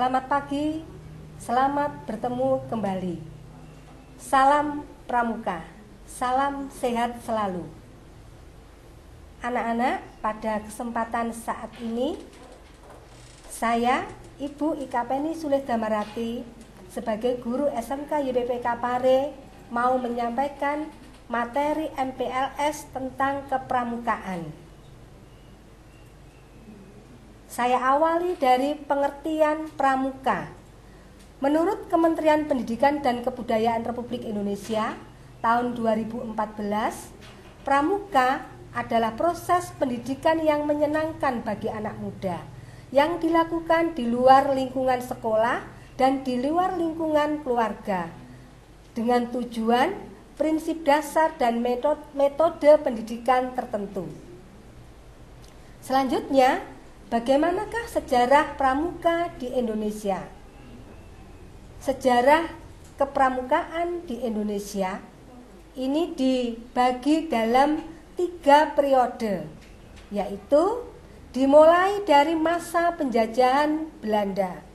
Selamat pagi, selamat bertemu kembali. Salam Pramuka, salam sehat selalu. Anak-anak, pada kesempatan saat ini, saya, Ibu Ika Penny Sulih Damarati, sebagai guru SMK YPPK Pare, mau menyampaikan materi MPLS tentang kepramukaan. Saya awali dari pengertian pramuka. Menurut Kementerian Pendidikan dan Kebudayaan Republik Indonesia tahun 2014, pramuka adalah proses pendidikan yang menyenangkan bagi anak muda yang dilakukan di luar lingkungan sekolah dan di luar lingkungan keluarga dengan tujuan, prinsip dasar dan metode pendidikan tertentu. Selanjutnya, bagaimanakah sejarah pramuka di Indonesia? Sejarah kepramukaan di Indonesia ini dibagi dalam 3 periode, yaitu dimulai dari masa penjajahan Belanda.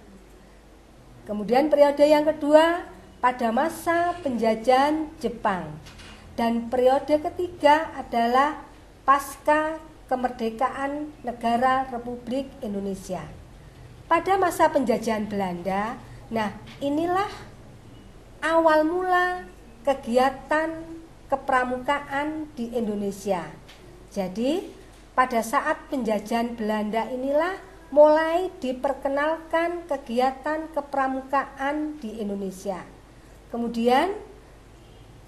Kemudian periode yang kedua pada masa penjajahan Jepang. Dan periode ketiga adalah pasca kemerdekaan negara Republik Indonesia. Pada masa penjajahan Belanda, inilah awal mula kegiatan kepramukaan di Indonesia. Jadi, pada saat penjajahan Belanda inilah mulai diperkenalkan kegiatan kepramukaan di Indonesia. Kemudian,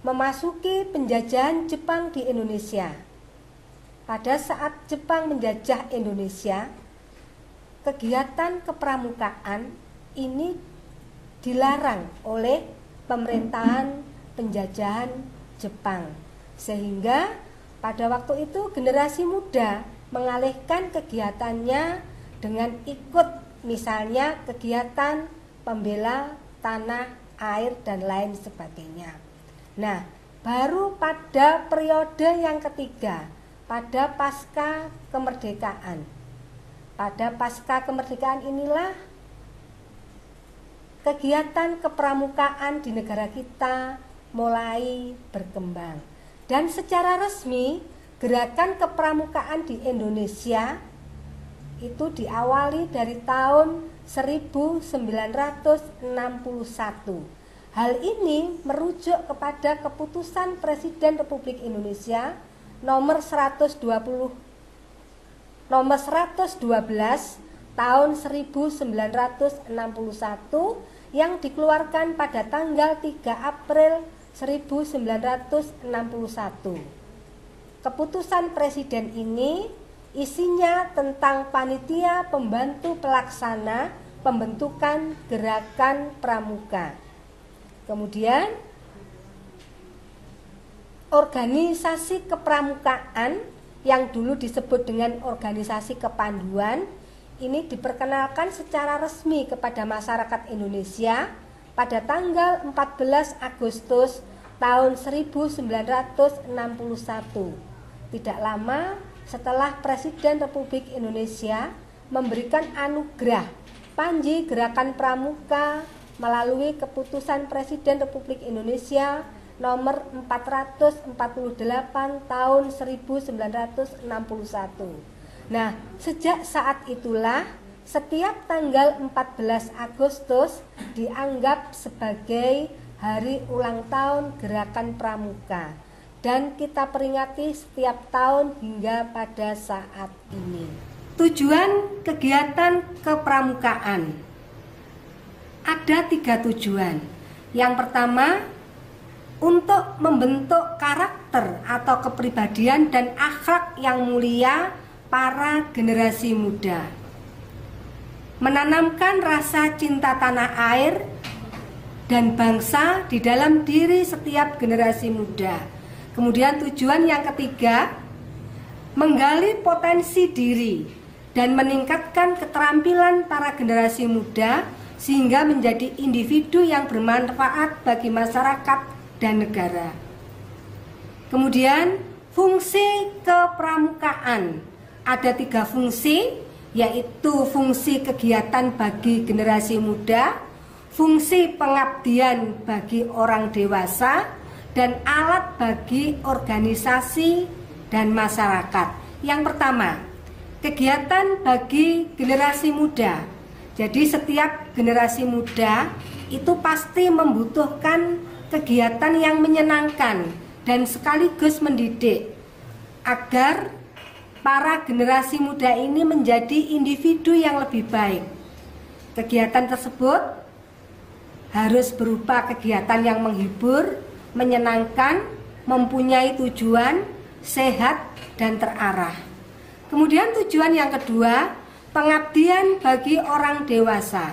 memasuki penjajahan Jepang di Indonesia. Pada saat Jepang menjajah Indonesia, kegiatan kepramukaan ini dilarang oleh pemerintahan penjajahan Jepang. Sehingga pada waktu itu generasi muda mengalihkan kegiatannya dengan ikut misalnya kegiatan pembela tanah, air, dan lain sebagainya. Baru pada periode yang ketiga, pada pasca kemerdekaan. Pada pasca kemerdekaan inilah kegiatan kepramukaan di negara kita mulai berkembang. Dan secara resmi, gerakan kepramukaan di Indonesia itu diawali dari tahun 1961. Hal ini merujuk kepada keputusan Presiden Republik Indonesia nomor 112 tahun 1961 yang dikeluarkan pada tanggal 3 April 1961. Keputusan Presiden ini isinya tentang panitia pembantu pelaksana pembentukan gerakan pramuka. Kemudian organisasi kepramukaan yang dulu disebut dengan organisasi kepanduan ini diperkenalkan secara resmi kepada masyarakat Indonesia pada tanggal 14 Agustus tahun 1961. Tidak lama setelah Presiden Republik Indonesia memberikan anugerah Panji Gerakan Pramuka melalui keputusan Presiden Republik Indonesia nomor 448 tahun 1961. Sejak saat itulah setiap tanggal 14 Agustus dianggap sebagai hari ulang tahun Gerakan Pramuka dan kita peringati setiap tahun hingga pada saat ini. Tujuan kegiatan kepramukaan ada 3 tujuan. Yang pertama, untuk membentuk karakter atau kepribadian dan akhlak yang mulia para generasi muda, menanamkan rasa cinta tanah air dan bangsa di dalam diri setiap generasi muda. Kemudian tujuan yang ketiga, menggali potensi diri dan meningkatkan keterampilan para generasi muda sehingga menjadi individu yang bermanfaat bagi masyarakat dan negara. Kemudian fungsi kepramukaan ada 3 fungsi. yaitu fungsi kegiatan bagi generasi muda, fungsi pengabdian bagi orang dewasa, dan alat bagi organisasi dan masyarakat. Yang pertama, kegiatan bagi generasi muda. Jadi setiap generasi muda itu pasti membutuhkan kegiatan yang menyenangkan dan sekaligus mendidik agar para generasi muda ini menjadi individu yang lebih baik. Kegiatan tersebut harus berupa kegiatan yang menghibur, menyenangkan, mempunyai tujuan, sehat, dan terarah. Kemudian tujuan yang kedua, pengabdian bagi orang dewasa.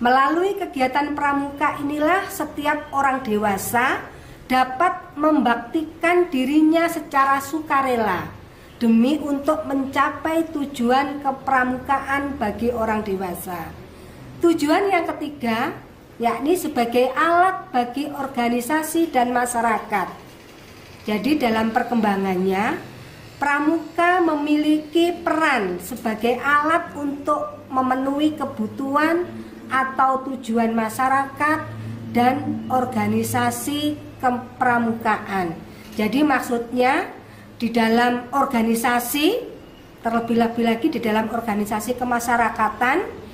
Melalui kegiatan pramuka inilah setiap orang dewasa dapat membaktikan dirinya secara sukarela demi untuk mencapai tujuan kepramukaan bagi orang dewasa. Tujuan yang ketiga, yakni sebagai alat bagi organisasi dan masyarakat. Jadi dalam perkembangannya, pramuka memiliki peran sebagai alat untuk memenuhi kebutuhan atau tujuan masyarakat dan organisasi kepramukaan. Jadi maksudnya di dalam organisasi, terlebih lagi di dalam organisasi kemasyarakatan,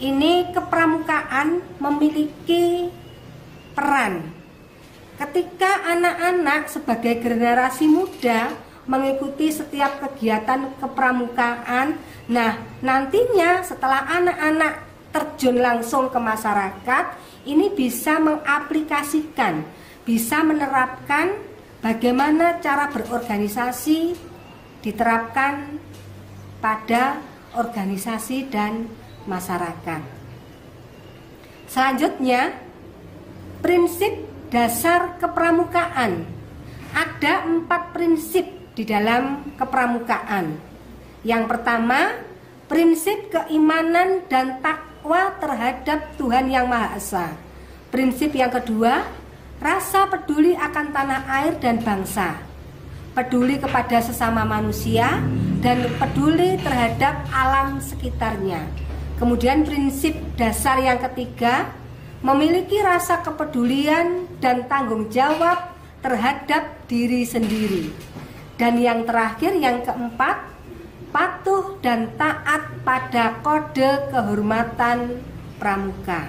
ini kepramukaan memiliki peran. Ketika anak-anak sebagai generasi muda mengikuti setiap kegiatan kepramukaan, nah nantinya setelah anak-anak terjun langsung ke masyarakat, ini bisa mengaplikasikan, bisa menerapkan bagaimana cara berorganisasi diterapkan pada organisasi dan masyarakat. Selanjutnya, prinsip dasar kepramukaan. Ada 4 prinsip di dalam kepramukaan. Yang pertama, prinsip keimanan dan takwa terhadap Tuhan Yang Maha Esa. Prinsip yang kedua, rasa peduli akan tanah air dan bangsa, peduli kepada sesama manusia, dan peduli terhadap alam sekitarnya. Kemudian prinsip dasar yang ketiga, memiliki rasa kepedulian dan tanggung jawab terhadap diri sendiri. Dan yang terakhir, yang keempat, patuh dan taat pada kode kehormatan pramuka.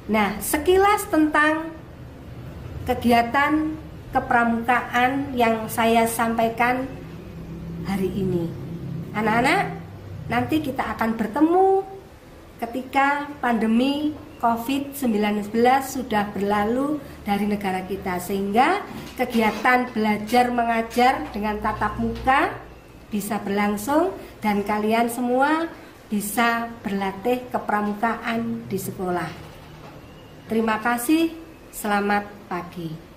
Nah, sekilas tentang kegiatan kepramukaan yang saya sampaikan hari ini. Anak-anak, nanti kita akan bertemu ketika pandemi COVID-19 sudah berlalu dari negara kita, sehingga kegiatan belajar mengajar dengan tatap muka bisa berlangsung dan kalian semua bisa berlatih kepramukaan di sekolah. Terima kasih, selamat pagi.